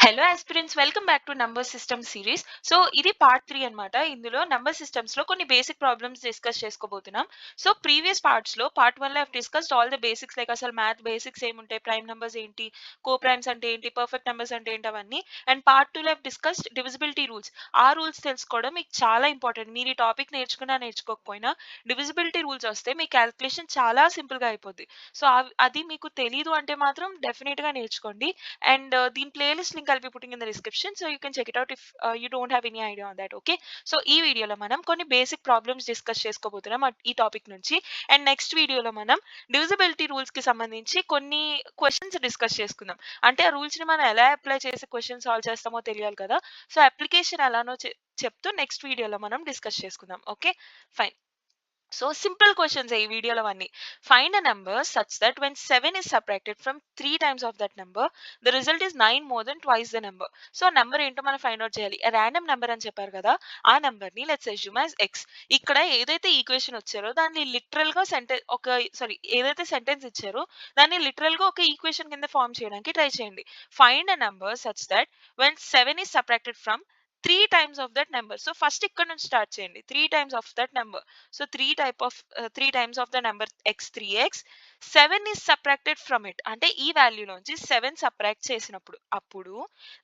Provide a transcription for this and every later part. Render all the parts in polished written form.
Hello aspirants, welcome back to number system series. So ఇది part 3 అన్నమాట. ఇందులో number systems లో కొన్ని బేసిక్ ప్రాబ్లమ్స్ డిస్కస్ చేసుకోబోతున్నాం. సో ప్రీవియస్ పార్ట్స్ లో పార్ట్ 1 లో have discussed all the basics, like అసలు మ్యాథ్ బేసిక్స్ ఏముంటాయి, ప్రైమ్ నంబర్స్ ఏంటి, కో ప్రైమ్స్ అంటే ఏంటి, పర్ఫెక్ట్ నంబర్స్ అంటే ఏంటి, అవన్నీ. అండ్ పార్ట్ 2 లో హావ్ డిస్కస్డ్ డివిజిబిలిటీ రూల్స్. ఆ రూల్స్ తెలుసుకోవడం మీకు చాలా ఇంపార్టెంట్. మీరు ఈ టాపిక్ నేర్చుకున్నా నేర్చుకోకపోయినా డివిజిబిలిటీ రూల్స్ వస్తే మీ క్యాలిక్యులేషన్ చాలా సింపుల్ గా అయిపోద్ది. సో అది మీకు తెలీదు అంటే మాత్రం డెఫినెట్ గా నేర్చుకోండి. And దీని playlist link I'll be putting in the description, so you can check it out if you don't have any idea on that. Okay, so ఈ వీడియోలో మనం కొన్ని బేసిక్ ప్రాబ్లమ్స్ డిస్కస్ చేసుకోబోతున్నాం ఈ టాపిక్ నుంచి. అండ్ నెక్స్ట్ వీడియోలో మనం డివిజిబిలిటీ రూల్స్ కి సంబంధించి కొన్ని క్వశ్చన్స్ డిస్కస్ చేసుకుందాం. అంటే ఆ రూల్స్ ని మనం ఎలా అప్లై చేసి క్వశ్చన్ సాల్వ్ చేస్తామో తెలియాలి కదా. సో అప్లికేషన్ ఎలానో చెప్తూ నెక్స్ట్ వీడియోలో మనం డిస్కస్ చేసుకుందాం. Okay, fine. So simple questions ఈ వీడియోలో అన్ని. Find a number such that when 7 is subtracted from 3 times of that number, the result is 9 more than twice the number. So number ఏంటో మనం ఫైండ్ అవుట్ చేయాలి. Random number అని చెప్పారు కదా, ఆ నెంబర్ ని లెట్స్ అస్యూమ్ యాజ్ x. ఇక్కడ ఏదైతే ఈక్వేషన్ వచ్చారో దాన్ని లిటరల్ గా ఏదైతే సెంటెన్స్ ఇచ్చారో దాన్ని లిటరల్ గా ఒక ఈక్వేషన్ కింద ఫార్మ్ చేయడానికి ట్రై చేయండి. Find a number such that when 7 is subtracted from 3 times of that number. So first ఇక్కడ నుంచి స్టార్ట్ చేయండి. 3 times of that number. So 3 times of the number x 3x, 7 is subtracted from it. అంటే ఈ value నుంచి 7 subtract చేసినప్పుడు అప్పుడు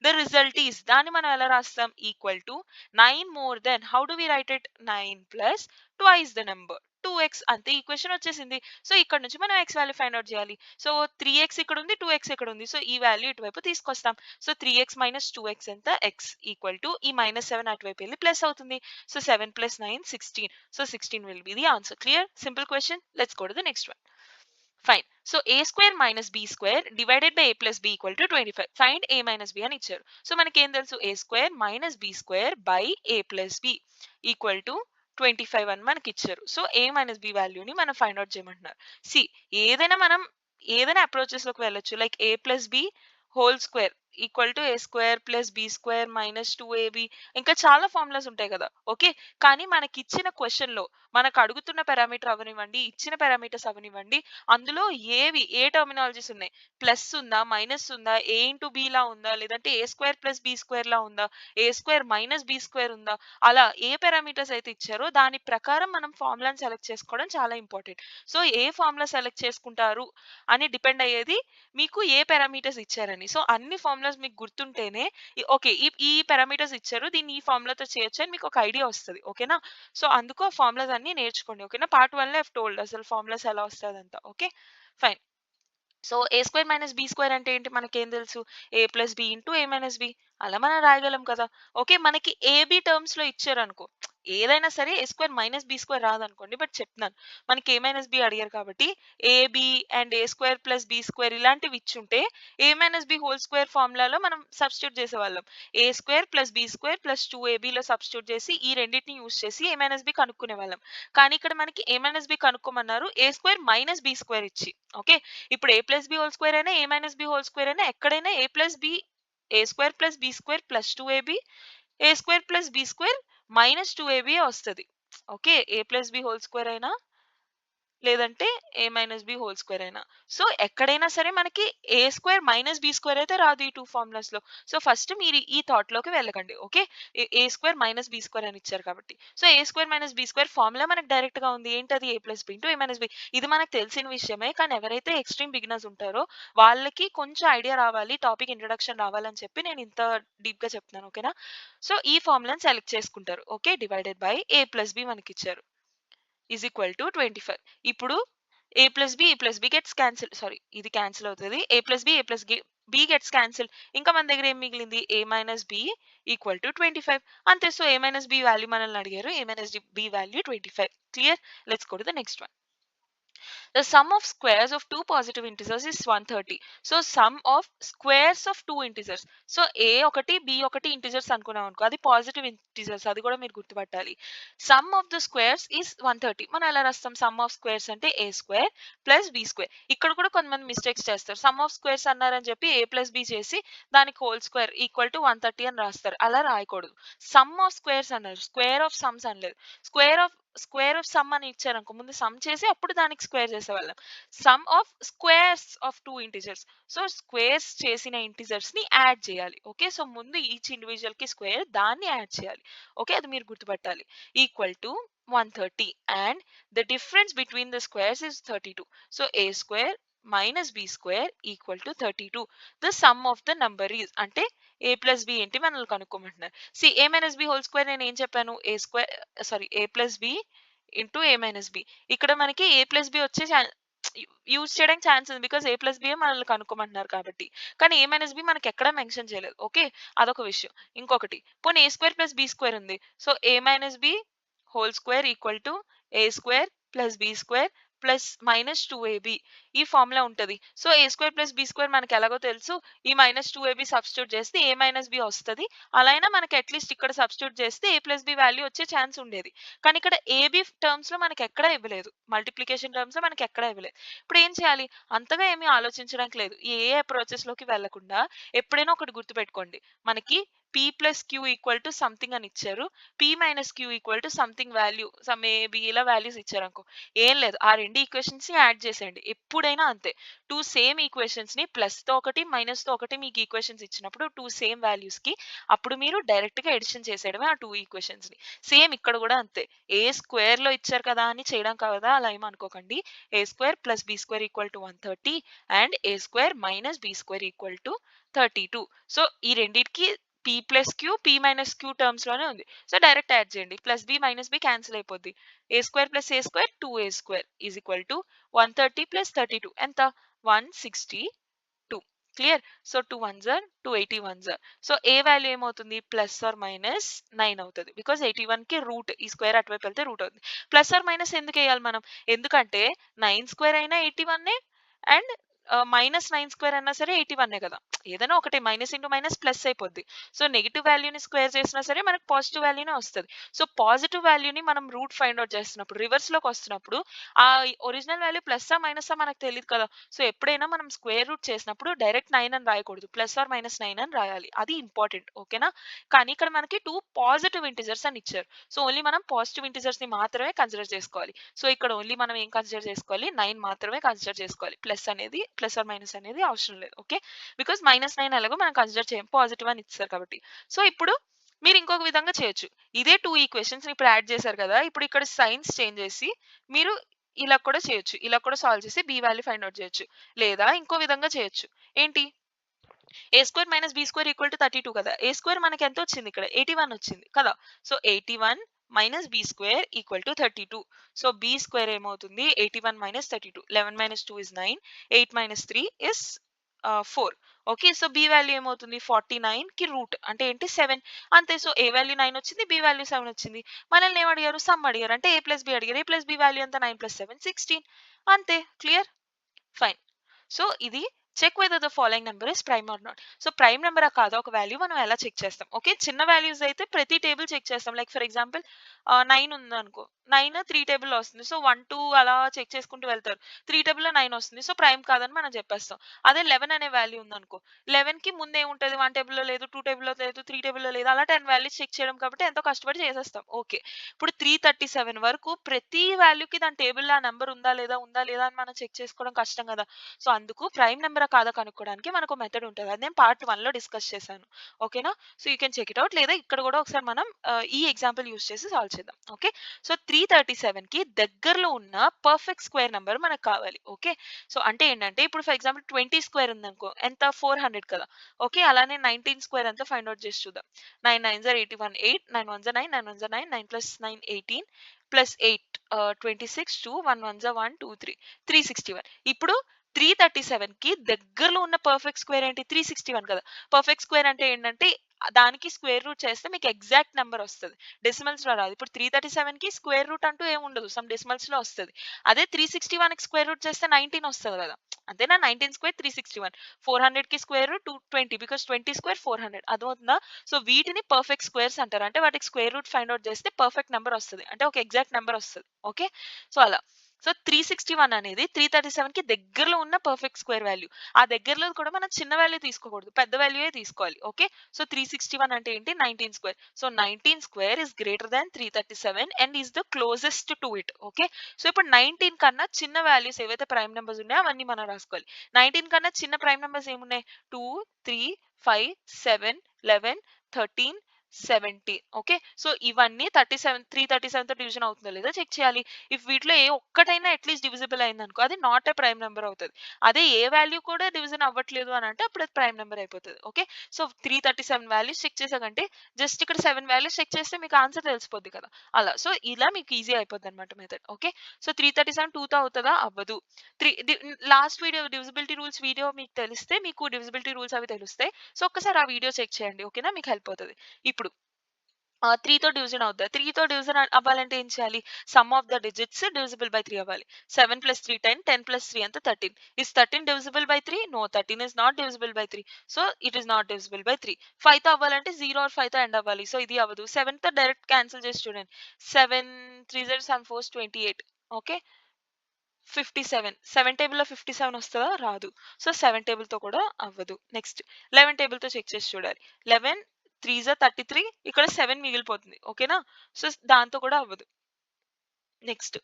the result is, దాన్ని మనం ఎలా రాస్తాం, equal to 9 more than, how do we write it, 9 plus twice the number 2x. అంతే, ఈక్వేషన్ వచ్చేసింది. సో ఇక్కడ నుంచి మనం x వాల్యూ ఫైండ్ అవుట్ చేయాలి. సో 3x ఇక్కడ ఉంది, 2x ఇక్కడ ఉంది. సో ఈ వాల్యూ ఇటువైపు తీసుకొస్తాం. సో 3x minus 2x ఎంత, x ఈక్వల్ టు ఈ -7 అటువైపు వెళ్ళి ప్లస్ అవుతుంది. So 7 plus 9 16. So 16 will be the answer. Clear? Simple question. Let's go to the next one. Fine. So a square minus b square divided by a plus b equal to 25. Find a minus b అని ఇచ్చారు. So మనకి ఏం తెలుసు, a square minus b square by a plus b equal to 25 అని మనకి ఇచ్చారు. So a minus b వాల్యూని మనం ఫైండ్ అవుట్ చేయమంటున్నారు. సి, ఏదైనా అప్రోచెస్ లోకి వెళ్ళొచ్చు. Like a plus b whole square equal to a square plus B square minus 2ab, ఇంకా చాలా ఫార్ములాస్ ఉంటాయి కదా. ఓకే, కానీ మనకి ఇచ్చిన క్వశ్చన్ లో మనకు అడుగుతున్న పారామీటర్ అవనివ్వండి, ఇచ్చిన పారామీటర్స్ అవనివ్వండి, అందులో ఏ టర్మినాలజీస్ ఉన్నాయి, ప్లస్ ఉందా, మైనస్ ఉందా, ఏ ఇంటూ బి లా ఉందా, లేదంటే ఏ square plus B square law ఉందా, ఏ స్క్వేర్ మైనస్ బి స్క్వేర్ ఉందా, అలా ఏ పారామీటర్స్ అయితే ఇచ్చారో దాని ప్రకారం మనం ఫార్ములాని సెలెక్ట్ చేసుకోవడం చాలా ఇంపార్టెంట్. సో ఏ ఫార్ములా సెలెక్ట్ చేసుకుంటారు అని డిపెండ్ అయ్యేది మీకు ఏ పారామీటర్స్ ఇచ్చారని. సో అన్ని ఫార్ములాస్ మీకు గుర్తుంటేనే ఓకే, ఈ పారామీటర్స్ ఇచ్చారు, దీన్ని ఈ ఫార్ములాతో చేయొచ్చు అని మీకు ఒక ఐడియా వస్తుంది. ఓకేనా, సో అందుకు ఆ ఫార్ములాస్ అన్ని నేర్చుకోండి. ఓకేనా, పార్ట్ 1 లో హావ్ టోల్డ్ అసలు ఫార్ములాస్ ఎలా వస్తుందంతా. Okay, fine. సో ఏ స్క్వేర్ మైనస్ బి స్క్వేర్ అంటే ఏంటి, మనకేం తెలుసు, a plus B into A minus b, అలా మనం రాయగలం కదా. ఓకే, మనకి ఏబి టర్మ్స్ లో ఇచ్చారు అనుకో, ఏదైనా సరే A square minus B square రాదనుకోండి, బట్ చెప్తున్నాను, మనకి ఏ మైనస్ బి అడిగారు కాబట్టి AB and A square plus B square ఇలాంటివి ఇచ్చుంటే A minus B whole square ఫార్ములాలో మనం సబ్స్టిట్యూట్ చేసేవాళ్ళం. A square plus B square plus 2ab substitute చేసి ఈ రెండింటిని యూస్ చేసి ఏ మైనస్ బి కనుక్కునే వాళ్ళం. కానీ ఇక్కడ మనకి ఏ మైనస్ బి కనుక్కోమన్నారు A square minus B square ఇచ్చి. ఓకే, ఇప్పుడు A plus B whole square అయినా A minus B whole square అయినా ఎక్కడైనా A plus B, A square plus B square plus 2ab, A square plus B square minus 2ab వస్తుంది. Okay, A plus B whole square అయినా లేదంటే A minus B whole square అయినా. So ఎక్కడైనా సరే మనకి A square minus B square అయితే రాదు ఈ టూ ఫార్ములాస్ లో. సో ఫస్ట్ మీరు ఈ థాట్ లోకి వెళ్ళకండి. Okay, A square minus B square అని ఇచ్చారు కాబట్టి, సో ఏ square minus B square formula మనకి డైరెక్ట్ గా ఉంది, ఏంటది, A plus B into A minus B. ఇది మనకు తెలిసిన విషయమే, కానీ ఎవరైతే ఎక్స్ట్రీమ్ బిగినర్స్ ఉంటారో వాళ్ళకి కొంచెం ఐడియా రావాలి, టాపిక్ ఇంట్రడక్షన్ రావాలని చెప్పి నేను ఇంత డీప్ గా చెప్తున్నాను. ఓకేనా, సో ఈ ఫార్ములాని సెలెక్ట్ చేసుకుంటారు. Okay, divided by A plus B మనకి ఇచ్చారు ఈజ్ ఈక్వల్ టు 25. ఇప్పుడు A plus B gets cancel, sorry ఇది క్యాన్సిల్ అవుతుంది, A plus B gets cancel. ఇంకా మన దగ్గర ఏం మిగిలింది, A minus B equal to 25. అంతే. So A minus B value మనల్ని అడిగారు, A minus B value 25. Clear? Let's go to the next one. The sum of squares of two positive integers is 130. So sum of squares of two integers. So a ఒకటి b ఒకటి integers అనుకున్నాం అనుకో, అది positive integers, అది కూడా మీరు గుర్తుపట్టాలి. Sum of the squares is 130. మనం ఎలా రాస్తాం, సమ్ ఆఫ్ స్క్వేర్స్ అంటే A square plus B square. ఇక్కడ కూడా కొంతమంది మిస్టేక్స్ చేస్తారు, సమ్ ఆఫ్ స్క్వేర్స్ అన్నారని చెప్పి ఏ ప్లస్ బి చేసి దానికి హోల్ స్క్వేర్ ఈక్వల్ టు 130 అని రాస్తారు. అలా రాయకూడదు. సమ్ ఆఫ్ స్క్వేర్స్ అన్నారు, స్క్వేర్ ఆఫ్ సమ్స్ అనలేదు. Square of square of sum అని ఇచ్చారనుకో ముందు సమ్ చేసి అప్పుడు దానికి స్క్వేర్ చేసేవాళ్ళం. Sum of squares of 2 integers. So squares చేసిన ఇంటిజర్స్ ని యాడ్ చేయాలి. ఓకే. సో ముందు ఈచ్ ఇండివిజువల్ కి స్క్వేర్ దాన్ని యాడ్ చేయాలి. ఓకే. అది మీరు గుర్తుపట్టాలి. Equal to 130 and the difference between the squares is 32. So a square minus b square equal to 32. The sum of the number is అంటే a plus b ఏంటి మనల్ని కనుక్కోమంటున్నారు. See a minus b whole square నేను ఏం చెప్పాను a square sorry a plus b into a minus b. ఇక్కడ మనకి a plus b వచ్చే యూజ్ చేయడానికి ఛాన్స్ ఉంది బికాస్ a plus b మనల్ని కనుక్కోమంటున్నారు కాబట్టి. కానీ a minus b మనకి ఎక్కడ మెన్షన్ చేయలేదు. ఓకే. అదొక విషయం. ఇంకొకటి పోనీ a square plus b square ఉంది. So a minus b whole square equal to a square plus b square plus minus 2ab ఈ ఫార్ములా ఉంటుంది. So a square plus b square మనకి ఎలాగో తెలుసు. ఈ మైనస్ 2ab సబ్స్టిట్యూట్ చేస్తే a minus b వస్తుంది. అలా అయినా మనకి అట్లీస్ట్ ఇక్కడ సబ్స్టిట్యూట్ చేస్తే a ప్లస్ b వాల్యూ వచ్చే ఛాన్స్ ఉండేది. కానీ ఇక్కడ ab టర్మ్స్ లో మనకి ఎక్కడా ఇవ్వలేదు. మల్టిప్లికేషన్ టర్మ్స్ లో మనకి ఎక్కడా ఇవ్వలేదు. ఇప్పుడు ఏం చేయాలి? అంతగా ఏమీ ఆలోచించడానికి లేదు. ఏ అప్రోచెస్ లోకి వెళ్లకుండా ఎప్పుడైనా ఒకటి గుర్తుపెట్టుకోండి. మనకి p plus q equal to something అని ఇచ్చారు. p minus q equal to something value some a b ఇలా వాల్యూస్ ఇచ్చారు అనుకో. ఏం లేదు ఆ రెండు ఈక్వేషన్స్ ని యాడ్ చేసేయండి. ఎప్పుడైనా అంతే. టూ సేమ్ ఈక్వేషన్స్ ని ప్లస్ తో ఒకటి మైనస్ తో ఒకటి మీకు ఈక్వేషన్స్ ఇచ్చినప్పుడు టూ సేమ్ వాల్యూస్ కి అప్పుడు మీరు డైరెక్ట్ గా ఎడిషన్ చేసేయడమే ఆ టూ ఈక్వేషన్స్ ని. సేమ్ ఇక్కడ కూడా అంతే. ఏ స్క్వేర్ లో ఇచ్చారు కదా అని చేయడం కదా అలా ఏమీ అనుకోకండి. A square plus B square equal to 130 and A square minus B square equal to 32. So ఈ రెండింటికి p plus Q p minus Q terms లోనే ఉంది. సో డైరెక్ట్ యాడ్ చేయండి. Plus B minus B cancel అయిపోద్ది. A square plus A square 2a square is equal to 130 plus 32 ఎంత 162. Clear. So 2 1s are 280 1s are. So A value ఏమవుతుంది plus are minus 9 అవుతుంది. Because 81 కి route ఈ square అటువైపు వెళ్తే route అవుతుంది. Plus are minus ఎందుకు వేయాలి మనం? ఎందుకంటే 9 స్క్వేర్ అయినా 81 అండ్ మైనస్ 9 స్క్వేర్ అన్నా సరే 81 కదా. ఏదైనా ఒకటి మైనస్ ఇంటూ మైనస్ ప్లస్ అయిపోద్ది. సో నెగిటివ్ వాల్యూని స్క్వేర్ చేసినా సరే మనకు పాజిటివ్ వాల్యూనే వస్తుంది. సో పాజిటివ్ వాల్యూని మనం రూట్ ఫైండ్ అవుట్ చేస్తున్నప్పుడు రివర్స్ లోకి వస్తున్నప్పుడు ఆ ఒరిజినల్ వాల్యూ ప్లస్సా మైనసా మనకు తెలియదు కదా. సో ఎప్పుడైనా మనం స్క్వేర్ రూట్ చేసినప్పుడు డైరెక్ట్ 9 అని రాయకూడదు. ప్లస్ ఆర్ మైనస్ 9 అని రాయాలి. అది ఇంపార్టెంట్. ఓకేనా. కానీ ఇక్కడ మనకి టూ పాజిటివ్ ఇంటిజర్స్ అని ఇచ్చారు. సో ఓన్లీ మనం పాజిటివ్ ఇంటిజర్స్ ని మాత్రమే కన్సిడర్ చేసుకోవాలి. సో ఇక్కడ ఓన్లీ మనం ఏం కన్సిడర్ చేసుకోవాలి 9 మాత్రమే కన్సిడర్ చేసుకోవాలి. ప్లస్ అనేది ప్లస్ ఆర్ మైనస్ అనేది అవసరం లేదు. ఓకే. బికాస్ మైనస్ 9 ఎలాగో మనం కన్సిడర్ చేయం పాజిటివ్ అని ఇచ్చారు కాబట్టి. సో ఇప్పుడు మీరు ఇంకొక విధంగా చేయొచ్చు. ఇదే టూ ఈక్వేషన్స్ ఇప్పుడు యాడ్ చేశారు కదా. ఇప్పుడు ఇక్కడ సైన్స్ చేంజ్ చేసి మీరు ఇలా కూడా చేయొచ్చు. ఇలా కూడా సాల్వ్ చేసి బి వాల్యూ ఫైండ్ అవుట్ చేయొచ్చు. లేదా ఇంకో విధంగా చేయొచ్చు. ఏంటి? A square minus B square equal to 32 కదా. ఏ స్క్వేర్ మనకి ఎంత వచ్చింది ఇక్కడ 81 వచ్చింది కదా. So 81 minus B square equal to 32. So b square ఏమవుతుంది 81 minus 32. 11 minus 2 is 9. 8 minus 3 is 4. Okay. So b value ఏమవుతుంది 49 కి రూట్ అంటే ఏంటి 7 అంతే. సో ఏ వాల్యూ 9 వచ్చింది బి వాల్యూ 7 వచ్చింది. మనల్ని ఏం అడిగారు సమ్ అడిగారు అంటే ఏ ప్లస్ బి అడిగారు. ఏ ప్లస్ బి వాల్యూ ఎంత 9 ప్లస్ 7 16 అంతే. క్లియర్. ఫైన్. సో ఇది check whether the following number is prime or not. So prime number కాదా ఒక వాల్యూ మనం ఎలా చెక్ చేస్తాం? ఓకే. చిన్న వాల్యూస్ అయితే ప్రతి టేబుల్ చెక్ చేస్తాం. లైక్ ఫర్ ఎగ్జాంపుల్ 9 ఉంది అనుకో 9 3 టేబుల్లో వస్తుంది. సో 1 2 అలా చెక్ చేసుకుంటూ వెళ్తారు. 3 టేబుల్లో 9 వస్తుంది. సో ప్రైమ్ కాదని మనం చెప్పేస్తాం. అదే 11 అనే వాల్యూ ఉందనుకో 11 కి ముందు ఏముంటది 1 టేబుల్లో లేదు 2 టేబుల్లో లేదు 3 టేబుల్లో లేదు అలా 10 వాల్యూస్ చెక్ చేయడం కాబట్టి ఎంతో కష్టపడి చేసేస్తాం. ఓకే. ఇప్పుడు 337 వరకు ప్రతి వాల్యూకి దాని టేబుల్లో ఆ నెంబర్ ఉందా లేదా అని మనం చెక్ చేసుకోవడం కష్టం కదా. సో అందుకు ప్రైమ్ నెంబర్ కాదా కనుక్కోవడానికి మనకు మెథడ్ ఉంటుంది. అది నేను పార్ట్ 1 లో డిస్కస్ చేశాను. ఓకేనా. So you can check it out. లేదా ఇక్కడ కూడా ఒకసారి మనం ఈ ఎగ్జాంపుల్ యూస్ చేసి సాల్వ్ చేద్దాం. ఓకే. సో 337 కి దగ్గరలో ఉన్న పర్ఫెక్ట్ స్క్వేర్ నెంబర్ మనకు కావాలి. ఓకే. సో అంటే ఏంటంటే ఇప్పుడు ఫర్ ఎగ్జాంపుల్ 20 స్క్వేర్ ఉందనుకో ఎంత 400 కదా. ఓకే. అలానే 19 స్క్వేర్ ఎంత ఫైండ్ అవుట్ చేసి చూద్దాం. 9 9 81 8 9 1 9 9 1 9 9 ప్లస్ 9 18 ప్లస్ 8 26 2 1 1 1 2 3 361. ఇప్పుడు 337 కి దగ్గరలో ఉన్న పర్ఫెక్ట్ స్క్వేర్ ఏంటి 361 కదా. పర్ఫెక్ట్ స్క్వేర్ అంటే ఏంటంటే దానికి స్క్వేర్ రూట్ చేస్తే మీకు ఎగ్జాక్ట్ నెంబర్ వస్తుంది. డెసిమల్స్ లో రాదు. ఇప్పుడు 337 కి స్క్వేర్ రూట్ అంటూ ఏమి ఉండదు. సమ్ డెసిమల్స్ లో వస్తుంది. అదే 361 కి స్క్వేర్ రూట్ చేస్తే 19 వస్తుంది కదా. అంతేనా. 19 స్క్వేర్ 361. 400 కి స్క్వేర్ రూట్ 220 బికాస్ 20 స్క్వేర్ 400 అర్థమవుతుందా. సో వీటిని పర్ఫెక్ట్ స్క్వేర్స్ అంటారు. అంటే వాటికి స్క్వేర్ రూట్ ఫైండ్ అవుట్ చేస్తే పర్ఫెక్ట్ నెంబర్ వస్తుంది. అంటే ఒక ఎగ్జాక్ట్ నెంబర్ వస్తుంది. ఓకే. సో అలా సో 361 అనేది 337కి దగ్గరలో ఉన్న పర్ఫెక్ట్ స్క్వేర్ వాల్యూ. ఆ దగ్గరలో కూడా మనం చిన్న వాల్యూ తీసుకోకూడదు. పెద్ద వాల్యూయే తీసుకోవాలి. ఓకే. సో 361 అంటే ఏంటి? 19 square. So 19 square is greater than 337 and is the closest to it. Okay. So ఇప్పుడు 19 కన్నా చిన్న వాల్యూస్ ఏవైతే ప్రైమ్ నెంబర్స్ ఉన్నాయో అవన్నీ మనం రాసుకోవాలి. 19 కన్నా చిన్న ప్రైమ్ నెంబర్స్ ఏమున్నాయి? 2, 3, 5, 7, 11, 13, 17. ఓకే. సో ఇవన్నీ 37 337 తో డివిజన్ అవుతుందో లేదో చెక్ చేయాలి. ఇఫ్ వీటిలో ఏ ఒక్కటైనా అట్లీస్ట్ డివిజిబుల్ అయిందనుకో అది నాట్ ఏ ప్రైమ్ నెంబర్ అవుతది. అదే ఏ వాల్యూ కూడా డివిజన్ అవ్వట్లేదు అని అంటే అప్పుడు అది ప్రైమ్ నెంబర్ అయిపోతది. ఓకే. సో 337 వాల్యూస్ చెక్ చేసాకంటే జస్ట్ ఇక్కడ 7 వాల్యూస్ చెక్ చేస్తే మీకు ఆన్సర్ తెలిసిపోద్ది కదా! అలా. సో ఇలా మీకు ఈజీ అయిపోద్దన్నమాట మెథడ్. ఓకే. సో 337 2తో అవుతదా? అవ్వదు. 3 last video divisibility rules video మీకు తెలిస్తే మీకు డివిజిబిలిటీ రూల్స్ అవి తెలుస్తాయి. సో ఒక్కసారి ఆ వీడియో చెక్ చేయండి. ఓకేనా? మీకు హెల్ప్ అవుతది. ఇప్పుడు 3తో డివిజన్ అవుద్దా? 3తో డివిజన్ అవ్వాలంటే ఏం చేయాలి? Some of the digits divisible by 3 అవ్వాలి. 7 + 3 10, 10 + 3 ఎంత? 13. Is 13 divisible by 3? No, 13 is not divisible by 3. So it is not divisible by 3. 5తో అవ్వాలంటే 0 or 5తో ఎండ్ అవ్వాలి. సో ఇది అవ్వదు. 7తో డైరెక్ట్ క్యాన్సిల్ చేసి చూడండి. 7 3 జర్ సమ్ 4 28. ఓకే. 57. 7 టేబుల్‌లో 57 వస్తదా? రాదు. సో 7 టేబుల్‌తో కూడా అవ్వదు. నెక్స్ట్ 11 టేబుల్‌తో చెక్ చేసి చూడాలి. 11 3 జా 33 ఇక్కడ 7 మిగిలిపోతుంది. ఓకేనా? సో దాంతో కూడా అవ్వదు. నెక్స్ట్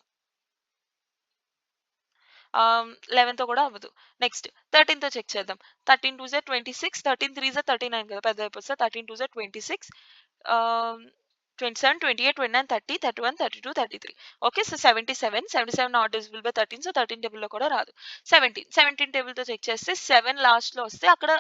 11తో కూడా అవ్వదు. నెక్స్ట్ 13తో చెక్ చేద్దాం. 13 2 జా 26 13 3 జా 39 కదా! పెద్దదయిపోద్ది. సో 13 2 జా 26 ఆహ్, 27, 28, 29, 30, 31, 32, 33. Okay. So 77, 77 not divisible by 13. So 13 టేబుల్‌లో కూడా రాదు. 17, 17 టేబుల్‌తో చెక్ చేస్తే 7 లాస్ట్‌లో వస్తే అక్కడ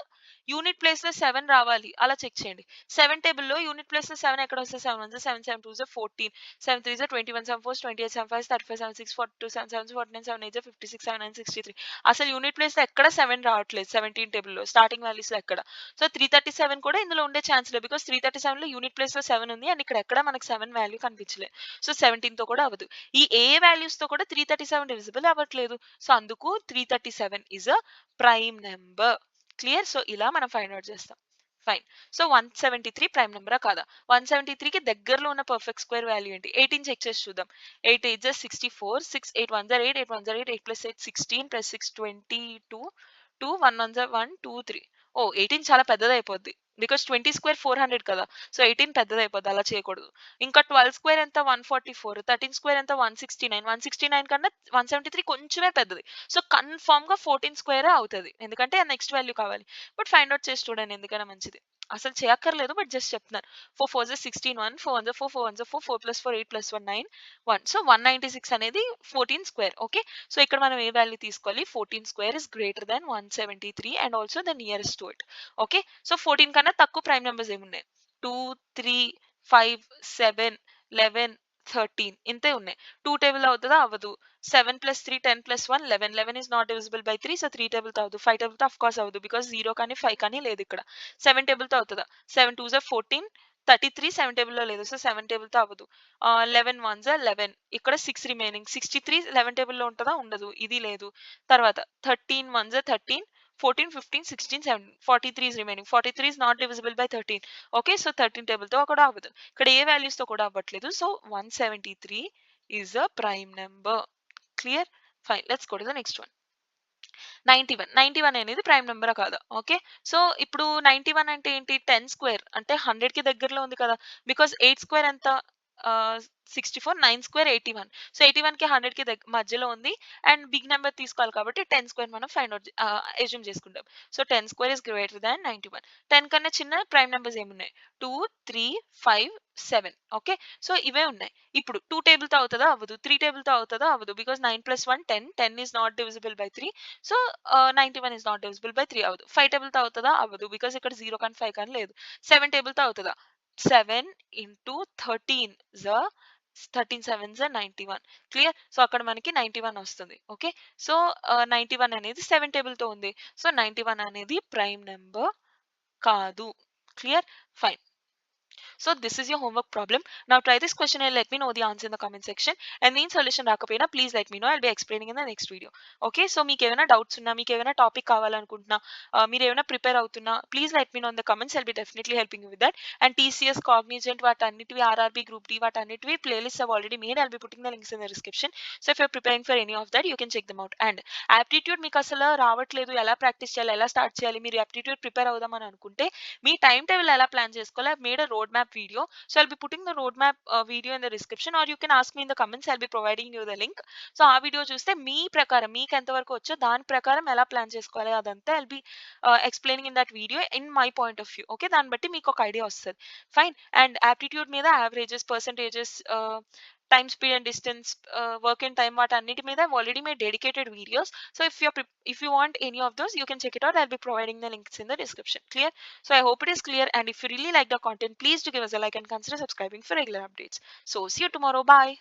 యూనిట్ ప్లేస్‌లో 7 రావాలి. అలా చెక్ చేయండి. 7 టేబుల్‌లో యూనిట్ ప్లేస్‌లో 7 ఎక్కడొస్తాయి? 7 1 7, 7 2 14, 7 3 21, 7 4 28, 7 5 35, 7 6 42, 7 7 49, 7 8 56, 7 9 63. అసలు యూనిట్ ప్లేస్‌లో ఎక్కడ 7 రావట్లేదు 17 టేబుల్‌లో. స్టార్టింగ్ వాల్యూస్‌లో ఎక్కడ. సో 337 కూడా ఇందులో ఉండే ఛాన్స్ లేదు. బికాజ్ 337లో యూనిట్ ప్లేస్‌లో 7 ఉంది. అండ్ ఇక్కడ ఎక్కడ మనకు 7 వాల్యూ కనిపించలేదు. సో 17తో కూడా అవ్వదు. ఈ ఏ వాల్యూస్‌తో కూడా 337 డివిజిబుల్ అవ్వట్లేదు. సో అందుకు 337 is a prime number. Clear? So ఇలా మనం ఫైండ్ ఔట్ చేస్తాం. ఫైన్. సో 173 ప్రైమ్ నెంబరా కాదా? 173కి దగ్గరలో ఉన్న పర్ఫెక్ట్ స్క్వేర్ వాల్యూ ఏంటి? 18 చెక్ చేసి చూద్దాం. 8 8 జా 64, 6 8 1 జా 8, 8 1 జా 8, 8 + 8 16 + 6 22, 2 1 1 జా 1 2 3. ఓహ్! 18 చాలా పెద్దదయిపోద్ది. బికాజ్ 20 స్క్వేర్ 400 కదా! సో 18 పెద్దదయిపోద్ది. అలా చేయకూడదు. ఇంకా 12 స్క్వేర్ ఎంత? 144. 13 స్క్వేర్ ఎంత? 169. 169 కన్నా 173 కొంచెమే పెద్దది. సో కన్ఫర్మ్‌గా 14 స్క్వేరే అవుతది. ఎందుకంటే నెక్స్ట్ వాల్యూ కావాలి. బట్ ఫైండ్ ఔట్ చేసి చూడండి ఎందుకైనా మంచిది. అసలు చేయక్కర్లేదు. బట్ జస్ట్ చెప్తున్నాను. 4 4 జా 16 1, 4 1 జా 4, 4 1 జా 4, 4 + 4 8 + 1 9 1. సో 196 అనేది 14 స్క్వేర్. ఓకే. సో ఇక్కడ మనం ఏ వాల్యూ తీసుకోవాలి? 14 square is greater than 173 and also the nearest to it. Okay. So 14 కన్నా తక్కువ ప్రైమ్ నంబర్స్ ఏమున్నాయి? 2, 3, 5, 7, 11, 13 ఇంతే ఉన్నాయి. 2 టేబుల్ అవుతదా? అవ్వదు. 7 + 3 10 + 1 11. 11 is not divisible by 3. So 3 టేబుల్‌తో అవ్వదు. 5 టేబుల్‌తో ఆఫ్ కోర్స్ అవ్వదు. బికాజ్ 0 కానీ 5 కానీ లేదు ఇక్కడ. 7 టేబుల్‌తో అవుతదా? 7 2 జా 14, 33 7 టేబుల్‌లో లేదు. సో 7 టేబుల్‌తో అవ్వదు. 11 1 జా 11 ఇక్కడ 6 రిమైనింగ్. 63 11 టేబుల్‌లో ఉంటదా? ఉండదు. ఇది లేదు. తర్వాత 13 1 జా 13, 14 15 16 17 43 is remaining. 43 is not divisible by 13. Okay. So 13 టేబుల్‌తో కూడా అవ్వదు. ఇక్కడ ఏ వాల్యూస్‌తో కూడా అవ్వట్లేదు. So 173 is a prime number. Clear? Fine. Let's go to the next one. 91. 91 అనేది ప్రైమ్ నంబరా కాదా? ఓకే. సో ఇప్పుడు 91 అంటే ఏంటి? 10 స్క్వేర్ అంటే 100కి దగ్గరలో ఉంది కదా! బికాజ్ 8 స్క్వేర్ ఎంత? 64, 9 స్క్వేర్ 81. సో 81కి 100కి మధ్యలో ఉంది. అండ్ బిగ్ నంబర్ తీసుకోవాలి కాబట్టి 10 స్క్వేర్ మనం ఫైండ్ ఔట్ అస్యూమ్ చేసుకుంటాం. So 10 square is greater than 91. 10 కన్నా చిన్న ప్రైమ్ నంబర్స్ ఏమున్నాయి? 2, 3, 5, 7. ఓకే. సో ఇవే ఉన్నాయి. ఇప్పుడు 2 టేబుల్‌తో అవుతదా? అవ్వదు. 3 టేబుల్‌తో అవుతదా? అవ్వదు. Because 9 + 1 10. 10 is not divisible by 3. So 91 is not divisible by 3 అవ్వదు. 5 టేబుల్‌తో అవుతదా? అవ్వదు. బికాజ్ ఇక్కడ 0 కానీ 5 కానీ లేదు. 7 టేబుల్‌తో అవుతదా? 7 ఇంటూ 13 జా 13 7 జా 91. క్లియర్? సో అక్కడ మనకి 91 వస్తుంది. ఓకే. సో 91 అనేది 7 టేబుల్‌తో ఉంది. సో 91 అనేది ప్రైమ్ నంబర్ కాదు. Clear? Fine. So this is your homework problem. Now try this question and let me know the answer in the comment section. And the solution రాకపోయినా please let me know. I'll be explaining in the next video. Okay, so మీకు ఏమైనా doubts ఉన్నా, మీకు ఏమైనా topic కావాలనుకుంటున్నా, మీరు ఏమైనా prepare అవుతున్నా, please let me know in the comments. I'll be definitely helping you with that. And TCS, Cognizant వాటన్నిటివి, RRB, group D వాటన్నిటివి playlist have already made. I'll be putting the links in the description. So if you're preparing for any of that, you can check them out. And aptitude మీకు అసలు రావట్లేదు, ఎలా practice చేయాలి, ఎలా start చేయాలి, మీరు aptitude prepare అవుదామని అనుకుంటే మీ టైం టేబుల్ ఎలా ప్లాన్ చేసుకోవాలి, I've made a roadmap video. So I'll be putting the roadmap video in the description, or you can ask me in the comments. I'll be providing you the link. So ఆ video చూస్తే మీ ప్రకారం మీకు ఎంతవరకు వచ్చో దాని ప్రకారం ఎలా plan చేసుకోవాలి అదంతా I'll be explaining in that video in my point of view. Okay, దాన్ని బట్టి మీకు ఒక ఐడియా వస్తుంది. ఫైన్. అండ్ యాప్టిట్యూడ్ మీద averages, percentages, time, speed and distance, work and time వాటన్నిటి మీద I've already made dedicated videos. So if you want any of those, you can check it out. I'll be providing the links in the description. Clear? So I hope it is clear, and if you really like the content, please do give us a like and consider subscribing for regular updates. So see you tomorrow. Bye.